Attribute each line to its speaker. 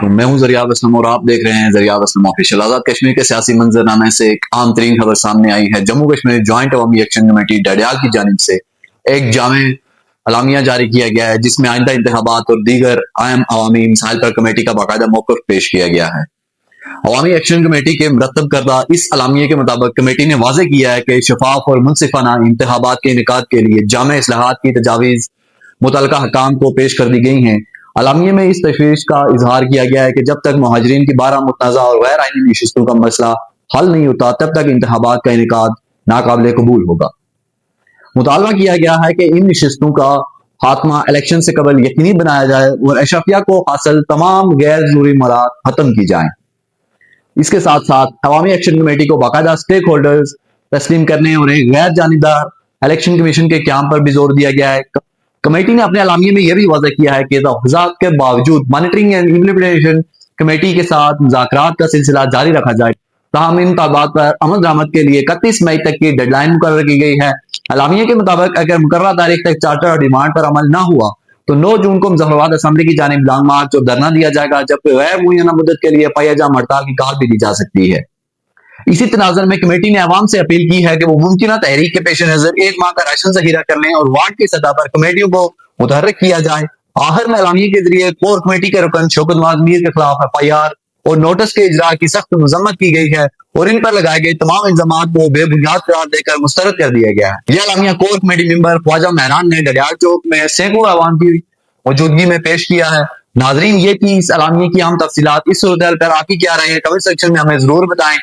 Speaker 1: علیکم، میں ہوں ذریعہ اسلم اور آپ دیکھ رہے ہیں ذریعہ اسلم آفیشیل۔ آزاد کشمیر کے سیاسی منظرنامے سے ایک عام ترین خبر سامنے آئی ہے۔ جموں کشمیر جوائنٹ عوامی ایکشن کمیٹی ڈڈیال کی جانب سے ایک جامع اعلامیہ جاری کیا گیا ہے، جس میں آئندہ انتخابات اور دیگر اہم عوامی مسائل پر کمیٹی کا باقاعدہ موقف پیش کیا گیا ہے۔ عوامی ایکشن کمیٹی کے مرتب کردہ اس اعلامیے کے مطابق کمیٹی نے واضح کیا ہے کہ شفاف اور منصفانہ انتخابات کے انعقاد کے لیے جامع اصلاحات کی تجاویز متعلقہ حکام کو پیش کر دی گئی ہیں۔ اعلامیے میں اس تشویش کا اظہار کیا گیا ہے کہ جب تک مہاجرین کی 12 متنازع اور غیر آئینی نشستوں کا مسئلہ حل نہیں ہوتا، تب تک انتخابات کا انعقاد ناقابل قبول ہوگا۔ مطالبہ کیا گیا ہے کہ ان نشستوں کا خاتمہ الیکشن سے قبل یقینی بنایا جائے اور اشرفیہ کو حاصل تمام غیر ضروری امورات ختم کی جائیں۔ اس کے ساتھ ساتھ عوامی ایکشن کمیٹی کو باقاعدہ سٹیک ہولڈرز تسلیم کرنے اور ایک غیر جانبدار الیکشن کمیشن کے قیام پر بھی زور دیا گیا ہے۔ کمیٹی نے اپنے اعلامیے میں یہ بھی واضح کیا ہے کہ تحفظات کے باوجود مانیٹرنگ اینڈ امپلیمنٹیشن کمیٹی کے ساتھ مذاکرات کا سلسلہ جاری رکھا جائے۔ تاہم ان طالبات پر عمل درآمد کے لیے 31 مئی تک کی ڈیڈ لائن مقرر کی گئی ہے۔ اعلامیے کے مطابق اگر مقررہ تاریخ تک چارٹر اور ڈیمانڈ پر عمل نہ ہوا تو 9 جون کو مظفرآباد اسمبلی کی جانب لانگ مارچ اور دھرنا دیا جائے گا، جبکہ غیر معینہ مدت کے لیے پائے جام ہڑتال کی کال بھی دی جا سکتی ہے۔ اسی تناظر میں کمیٹی نے عوام سے اپیل کی ہے کہ وہ ممکنہ تحریک کے پیش نظر 1 ماہ کا راشن ذخیرہ کر لیں اور وارڈ کی سطح پر کمیٹیوں کو متحرک کیا جائے۔ آخر میں اعلامیے کے ذریعے کور کمیٹی کے رکن شوکت نواز میر کے خلاف FIR اور نوٹس کے اجرا کی سخت مذمت کی گئی ہے اور ان پر لگائے گئے تمام الزامات کو بے بنیاد قرار دے کر مسترد کر دیا گیا ہے۔ یہ اعلامیہ کور کمیٹی ممبر خواجہ مہران نے ڈڈیال چوک میں سینکڑوں عوام کی موجودگی میں پیش کیا ہے۔ ناظرین، یہ تھی اس اعلامیے کی عام تفصیلات۔ اس صورتحال پر آپ کی کیا رائے ہے؟ کمنٹ سیکشن میں ہمیں ضرور بتائیں۔